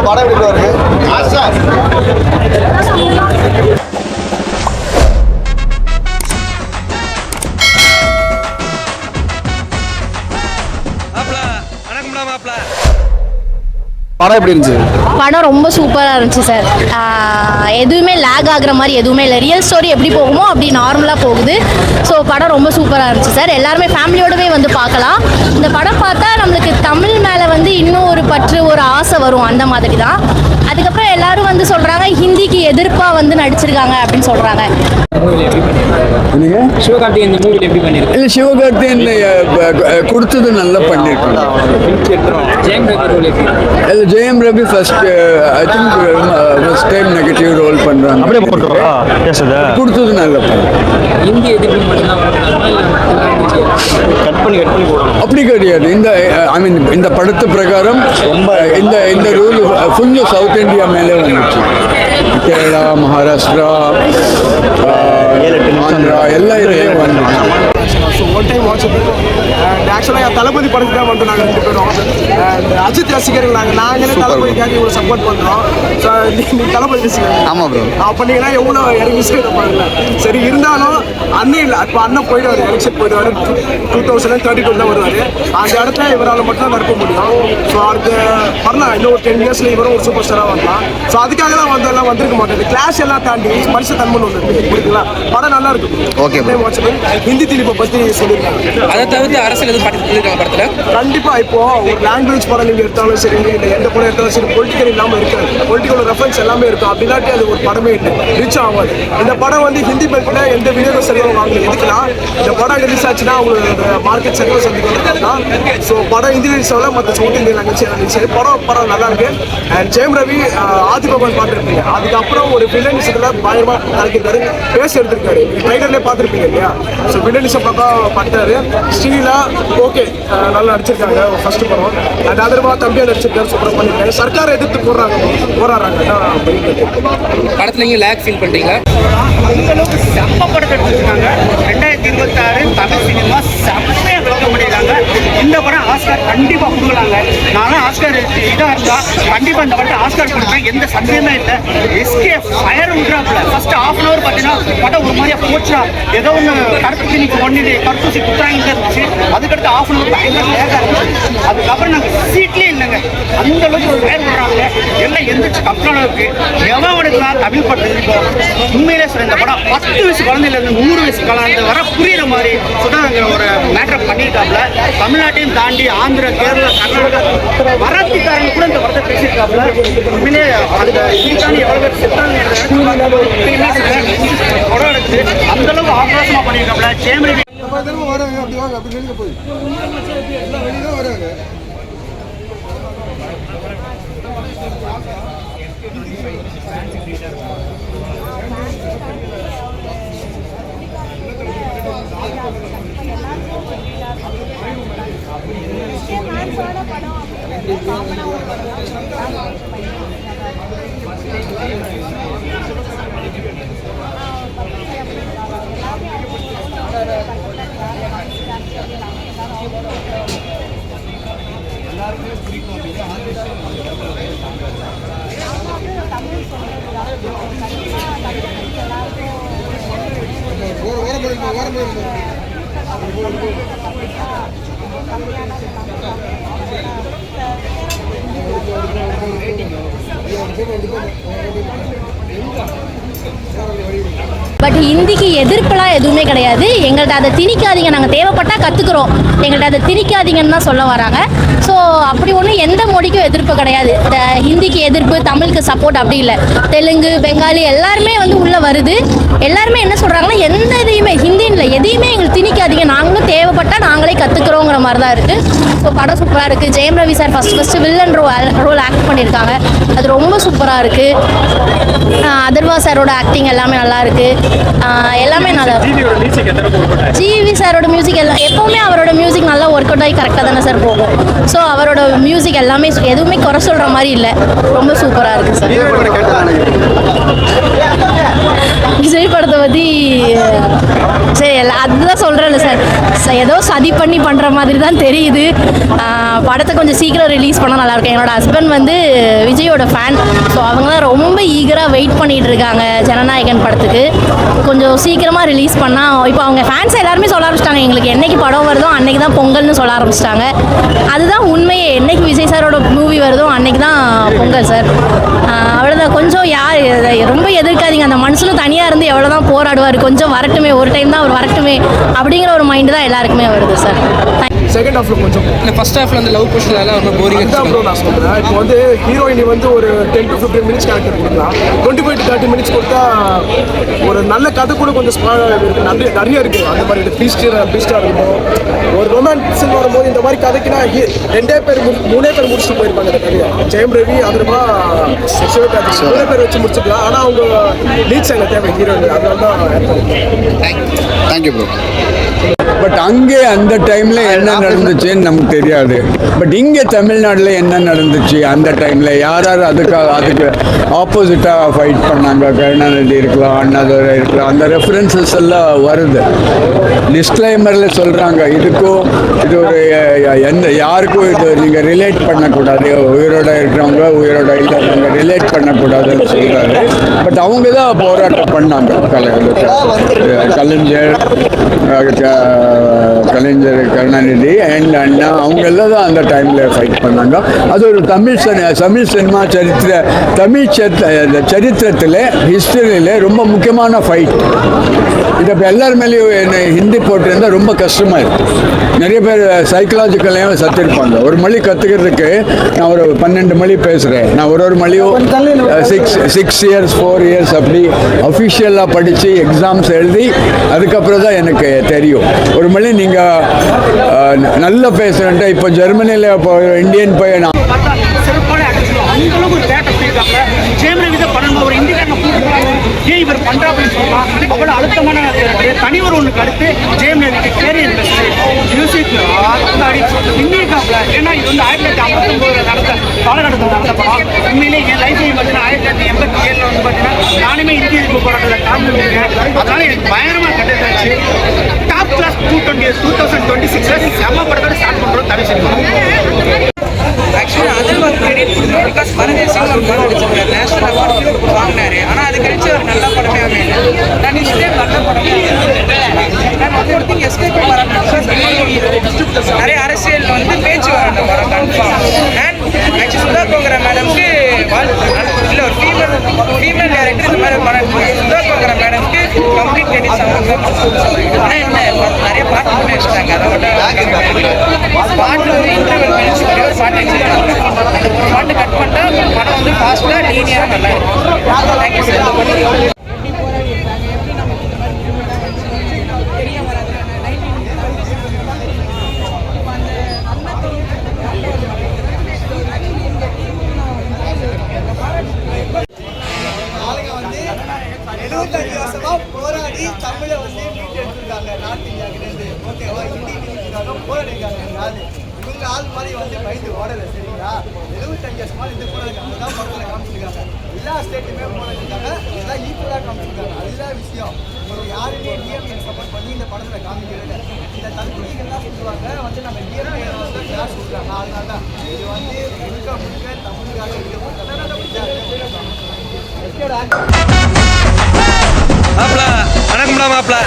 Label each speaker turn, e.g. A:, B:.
A: படம் எப்படி இருக்கு? படம் எப்படி இருந்துச்சு?
B: படம் ரொம்ப சூப்பராக இருந்துச்சு சார். எதுவுமே லேக் ஆகுற மாதிரி எதுவுமே இல்லை. ரியல் ஸ்டோரி எப்படி போகுமோ அப்படி நார்மலாக போகுது. ஸோ படம் ரொம்ப சூப்பராக இருந்துச்சு சார். எல்லாருமே ஃபேமிலியோடவே வந்து பார்க்கலாம். இந்த படம் பார்த்தா நம்மளுக்கு தமிழ் மேலே வந்து இன்னும் ஒரு பற்று ஒரு ஆசை வரும், அந்த மாதிரி தான். அதுக்கப்புறம் எல்லாரும் வந்து சொல்கிறாங்க ஹிந்திக்கு எதிர்ப்பாக வந்து நடிச்சிருக்காங்க அப்படின்னு சொல்கிறாங்க.
C: சிவகார்த்திகேயன் இந்த மூவில எப்படி பண்ணிருக்காங்க?
D: இல்லை, சிவகார்த்திகேயன் கொடுத்தது நல்லா பண்ணியிருக்காங்க. Jayam Ravi first I think first time negative role பண்ணுறாங்க. கொடுத்தது நல்லா
C: ஹிந்தி எதிர்ப்பு
D: அப்படி கிடையாது. இந்த ஐ மீன் இந்த படத்து பிரகாரம் ரொம்ப இந்த ரூல் ஃபுல்லு சவுத் இந்தியா மேலே வந்துச்சு. கேரளா, மகாராஷ்டிரா, ஆந்திரா எல்லா ஏரியாவும் வந்துச்சு.
A: So one time watchable. And ஆக்சுவலாக என் தளபதி படத்துக்கு தான் வந்து நாங்கள் 2 பேரும். அண்ட் அஜித் ரசிகர்கள் நாங்களே தளபதிக்காக இவ்வளோ சப்போர்ட் பண்ணுறோம். ஸோ நீ தளபதி ரசிகர்கள். ஆமாம் ப்ரோ. பண்ணீங்கன்னா எவ்வளோ இறங்கி செய்யல. சரி, இருந்தாலும் அண்ணன் இல்லை. இப்போ அண்ணன் போயிடுவார், எலெக்ஷன் போயிடுவார். 2032 தான் வருவார். அந்த இடத்துல இவரால் மட்டும் தான் நடக்க முடியும். ஸோ அடுத்த வரலாம், இன்னும் ஒரு 10 இயர்ஸில் இவரும் ஒரு சூப்பர் ஸ்டாராக வரலாம். ஸோ அதுக்காக தான் வந்தெல்லாம் வந்திருக்க மாட்டேன். கிளாஸ் எல்லாம் தாண்டி மனுஷ தன்மன் ஒன்று இருக்குங்களா, படம் நல்லா இருக்கும். Okay, watchable. ஹிந்தி திணிப்பை பற்றி சொல்லியிருக்காங்க.
C: அதை தவிர்த்து அரசியல் எதுவும் பண்ணிருக்காங்க படத்தில்?
A: கண்டிப்பாக இப்போ ஒரு லாங்குவேஜ் படம் நீங்கள் எடுத்தாலும் சரி, இல்லை எந்த படம் எடுத்தாலும் சரி, பொலிட்டிக்கல் இல்லாமல் இருக்காது. பொலிட்டிக்கல் ரெஃபரன்ஸ் எல்லாமே இருக்கும். அப்படின்னாட்டி அது ஒரு படமே இல்லை, ரீச் ஆகாது. இந்த படம் வந்து ஹிந்தி பெல்ட்டில் எந்த விநியோக சரியாக வாங்கல. எதுக்குன்னா இந்த படம் ரிலீஸ் ஆச்சுன்னா அவங்களுக்கு மார்க்கெட் சரியாக சந்திக்கலாம். ஸோ படம் ஹிந்தி ரிலீஸ் ஆகல, மற்ற சவுத் இந்தியன் லாங்குவேஜ் சரி. படம் நல்லா இருக்கு. அண்ட் ஜெயம் ரவி ஆதிபகவான் பார்த்துருப்பீங்க. அதுக்கப்புறம் ஒரு வில்லனிசத்தில் பயங்கரமாக நடக்கிட்டாரு, பேச எடுத்திருக்காரு. ட்ரைலர்லேயே பார்த்துருப்பீங்க இல்லையா? ஸோ வில்லனிசம் பக்கம் பட்டாரு. ஸ்ரீலா ஓகே நல்லா நடிச்சிருக்காங்க ஃபர்ஸ்ட் படம். அண்ட் அதர்வா தம்பியா நடிச்சிருக்காரு, சூப்பராக பண்ணியிருக்காங்க. சர்க்காரை எதிர்த்து போராடுறாங்க.
C: படத்துல நீங்க லேக் ஃபீல் பண்றீங்களா?
E: அந்த அளவுக்கு செம்ம படத்தை எடுத்துருக்காங்க. 2026 தமிழ் சினிமா செம்மையா விளக்க முடியலாங்க. இந்த படம் ஆஸ்கார் கண்டிப்பா கொடுக்கலாங்க. நானும் ஆஸ்கார் இதாக இருந்தா கண்டிப்பா இந்த படத்தை ஆஸ்கார் கொடுப்பேன், எந்த சந்தேகமே இல்லை. எஸ்கே ஃபயர் விட்றாப்புல ஃபர்ஸ்ட் ½ hour பார்த்தீங்கன்னா படம் ஒரு மாதிரியா போச்சா, ஏதோ ஒன்று கருத்து நீங்க ஒன்று கருத்தூசி குத்துறாங்க இருந்துச்சு. அதுக்கடுத்து ½ hour பயங்கர லேகா இருந்துச்சு. அதுக்கப்புறம் நாங்கள் சீட்லேயே இல்லைங்க. அந்த அளவுக்கு ஒரு ஃபயர் விடுறாங்க. எல்லாம் எந்திரிச்சு கப்பன அளவுக்கு எவன் எடுக்கலாம் தமிழ் படம் இருக்கும். உண்மையிலே சொல்ல இந்த படம் 10 வயசு குழந்தையிலேருந்து 100 வயசு கலந்து வர புரியுற மாதிரி சுதாங்கிற ஒரு மேட்டர் பண்ணியிருக்காப்புல. தமிழ்நாட்டையும் தாண்டி ஆந்திரா, கேரளா, கர்நாடகா மராத்திக்காரங்க கூட இந்த படத்தை பேசியிருக்காப்புல. உண்மையிலே அந்த இதுக்கான எவ்வளோ பேர் செத்தாங்க படம் எடுத்து அந்த அளவுக்கு ஆக்ரோஷமாக பண்ணியிருக்காப்புல. ஜெயமணி
B: பட் ஹிந்திக்கு எதிர்ப்புலாம் எதுவுமே கிடையாது. எங்கள்கிட்ட அதை திணிக்காதீங்க, நாங்கள் தேவைப்பட்டால் கற்றுக்குறோம், எங்கள்கிட்ட அதை திணிக்காதீங்கன்னு தான் சொல்ல வராங்க. ஸோ அப்படி ஒன்றும் எந்த மொழிக்கும் எதிர்ப்பு கிடையாது. இந்த ஹிந்திக்கு எதிர்ப்பு, தமிழுக்கு சப்போர்ட் அப்படி இல்லை. தெலுங்கு, பெங்காலி எல்லாருமே வந்து உள்ளே வருது. எல்லாருமே என்ன சொல்கிறாங்கன்னா எந்த இதையுமே ஹிந்தின்னு எதையுமே எங்களுக்கு திணிக்காதீங்க, நாங்களும் தேவைப்பட்டால் நாங்களே கற்றுக்குறோங்கிற மாதிரி தான் இருக்குது. ஸோ படம் சூப்பராக இருக்குது. Jayam Ravi sir first villain role act பண்ணியிருக்காங்க, அது ரொம்ப சூப்பராக இருக்குது. அதர்வா சாரோட ஆக்டிங் எல்லாமே நல்லா இருக்குது. எல்லாமே நல்லா இருக்கும். ஜிவி சாரோட மியூசிக் எல்லாம் எப்போவுமே அவரோட மியூசிக் நல்லா ஒர்க் அவுட் ஆகி கரெக்டாக தானே சார் போகும். ஸோ அவரோட மியூசிக் எல்லாமே எதுவுமே குறை சொல்கிற மாதிரி இல்லை, ரொம்ப சூப்பராக இருக்குது சார். விஜய் படத்தை பற்றி சரி அதுதான் சொல்கிறேன்ல சார், ஏதோ சதி பண்ணி பண்ணுற மாதிரி தான் தெரியுது. படத்தை கொஞ்சம் சீக்கிரம் ரிலீஸ் பண்ணால் நல்லாயிருக்கும். என்னோட ஹஸ்பண்ட் வந்து விஜயோட ஃபேன். ஸோ அவங்களாம் ரொம்ப ஈகராக வெயிட் பண்ணிகிட்டு இருக்காங்க ஜனநாயகன் படத்துக்கு. கொஞ்சம் சீக்கிரமாக ரிலீஸ் பண்ணால், இப்போ அவங்க ஃபேன்ஸ் எல்லாருமே சொல்ல ஆரம்பிச்சிட்டாங்க எங்களுக்கு என்னைக்கு படம் வருதோ அன்னைக்கு தான் பொங்கல்னு சொல்ல ஆரம்பிச்சிட்டாங்க. அதுதான் உண்மையே, என்னைக்கு விஜய் சாரோட மூவி வருதோ அன்னைக்கு தான் பொங்கல் சார். அவ்வளோதான். கொஞ்சம் ரொம்ப எதிர்க்காதீங்க. அந்த மனசுல தனியாக இருந்து எவ்வளோ தான் போராடுவார், கொஞ்சம் வரட்டுமே, ஒரு டைம் தான் அவர் வரட்டுமே அப்படிங்கிற ஒரு மைண்டு தான் எல்லாருக்குமே வருது சார்.
A: செகண்ட் ஹாஃப்ல கொஞ்சம்
C: இல்லை ஃபர்ஸ்ட் ஹாஃப்ல அந்த லவ் போர்ஷன் ரொம்ப போரிங்
A: அதுதான் ப்ரோ நான் சொல்கிறேன். இப்போ வந்து ஹீரோயினி வந்து ஒரு 10 to 15 மினிட்ஸ் கேரக்டர் கொடுக்கலாம், 25 to 30 மினிட்ஸ் கொடுத்தா ஒரு நல்ல கதை கூட கொஞ்சம் ஸ்பாயில் இருக்குது. நிறைய இருக்குது அந்த மாதிரி பீஸ்டாக இருக்கும். ஒரு ரொமான்ஸ்ன்னு வரும்போது இந்த மாதிரி கதைக்குன்னா 2 பேர் 3 பேர் முடிச்சுட்டு போயிருப்பாங்க இந்த கதையை. ஜெயம் ரவி அதுமா சிவகார்த்திக் 3 பேர் வச்சு முடிச்சுக்கலாம். ஆனால் அவங்க லீட் சைடில் தேவை ஹீரோயின், அதனால தான்.
F: Thank you bro.
D: பட் அங்கே அந்த டைமில் என்ன நடந்துச்சுன்னு நமக்கு தெரியாது. பட் இங்கே தமிழ்நாட்டில் என்ன நடந்துச்சு அந்த டைமில், யார் யார் அதுக்கு ஆப்போசிட்டாக ஃபைட் பண்ணாங்க, கருணாநிதி இருக்கலாம், அண்ணாதுரை இருக்கலாம், அந்த ரெஃபரன்சஸ் எல்லாம் வருது. டிஸ்க்ளைமரில் சொல்கிறாங்க இதுக்கும் இது ஒரு யாருக்கும் இது நீங்கள் ரிலேட் பண்ணக்கூடாது, உயிரோட இருக்கிறவங்க உயிரோட இல்லாதவங்க ரிலேட் பண்ணக்கூடாதுன்னு சொல்கிறாரு. பட் அவங்க தான் போராட்டம் பண்ணாங்க. கலைஞர், கருணாநிதி அண்ட் அண்ணா அவங்க எல்லாம் தான் அந்த டைமில் ஃபைட் பண்ணாங்க. அது ஒரு தமிழ் சினிமா சரித்திரத்தில் ஹிஸ்டரியில் ரொம்ப முக்கியமான ஃபைட். இதை இப்போ எல்லார் மேலேயும் என்ன ஹிந்தி போட்டிருந்தால் ரொம்ப கஷ்டமாக இருக்குது. நிறைய பேர் சைக்கலாஜிக்கலையும் சத்திருப்பாங்க. ஒரு மொழி கற்றுக்கிறதுக்கு நான் ஒரு 12 மொழி பேசுகிறேன். நான் ஒரு மொழியும் 6 years 4 years அப்படி அஃபிஷியலாக படித்து எக்ஸாம்ஸ் எழுதி அதுக்கப்புறம் தான் எனக்கு தெரியும். ஒரு மொழி நீங்கள் நல்லா பேசுகிறேன்ட்டு இப்போ ஜெர்மனியில் இப்போ இந்தியன் பையன்
E: சிறப்பான அந்த அளவுக்கு ஒரு தேட்டர் போயிருக்காங்க. ஜெயம் ரவி தான் பண்ணணும், ஒரு இந்திக்காரனை கூப்பிடுறாங்க, ஏன் இவர் பண்ணுறா அப்படின்னு சொல்லலாம். அவ்வளோ அழுத்தமான தனிவர் ஒன்றுக்கு அடுத்து ஜெயம் ரவிக்கு கேரியர் பெஸ்ட் மியூசிக் இந்தியக்காப்பில். ஏன்னா இது வந்து 1959 நடந்த காலகட்டத்தில் நடந்த படம். உண்மையிலே என் லைஃப்லையும் பார்த்தீங்கன்னா 1987 வந்து பார்த்தீங்கன்னா நானுமே இந்திய எதிர்ப்பு போராட்டத்தில் கலந்துருக்கேன். அதனால எனக்கு பயங்கரமாக கண்டிப்பாச்சு. டாப் கிளாஸ் 2026 செம்ம படத்தோட ஸ்டார்ட் பண்ணுறோம் தமிழ் சினிமா.
G: ஆக்சுவலி அதில் ஒரு கிரெடிட் கொடுக்கணும். பிகாஸ் பரதேசிங் ஒரு படம் நடிச்சிருக்காரு, நேஷனல் அவார்டு வாங்கினாரு. ஆனால் அது கழிச்சு ஒரு நல்ல படமே அமையல. நான் இஸ்டேப் நல்ல படமே நான் ஒரு திங் எஸ்கேப் நிறைய அரசியல் வந்து பேச்சு வர அந்த படம் confirm. And actually Sudha Kongara மேடம்க்கு இல்லை ஒரு ஃபீமேல் டேரக்டர் இந்த மாதிரி படம் சுதா கோங்கரா மேடம்க்கு கம்ப்ளீட் கிரெடிட் சம்பந்தம். ஆனால் என்ன நிறைய பாட்டு பண்ணி வச்சுட்டாங்க. அதை மட்டும் பாட்டு வந்து இன்டர்வல் மினிட்ஸ் ஒரு பாட்டு பாட்டு கட் பண்ணிட்டா படம் வந்து ஃபாஸ்ட்டாக லீனியாக நல்லா இருக்கும். Thank you sir.
H: போராடி தமிழை வந்து மீட்டெடுத்திருக்காங்க நார்த் இந்தியாவிலேருந்து. ஓகேவா, ஹிந்தி மீட்டுக்காக போராடிருக்காங்க. இவங்க ஆள் மாதிரி வந்து பயந்து ஓடலை. சரிங்களா, 75 வருஷமா இந்த போராடிருக்காங்க. தான் படத்தில் காமிச்சிருக்காங்க. எல்லா ஸ்டேட்டுமே போராடிருக்காங்க. எல்லாம் ஈக்குவலாக காமிச்சிருக்காங்க. அதுதான் விஷயம். ஒரு யாருமே டிஎம்ஏ சப்போர்ட் பண்ணி இந்த படத்தில் காமிக்கிறது. இந்த தற்கொலைகள்லாம் சொல்லுவாங்க வந்து நம்ம டிஎம்ஏ வந்து கிளாஸ் கொடுக்குறாங்க. அதனால தான் இது வந்து முழுக்க தமிழுக்காக
I: மாப்பிள வணக்கம்டா மாப்பிள.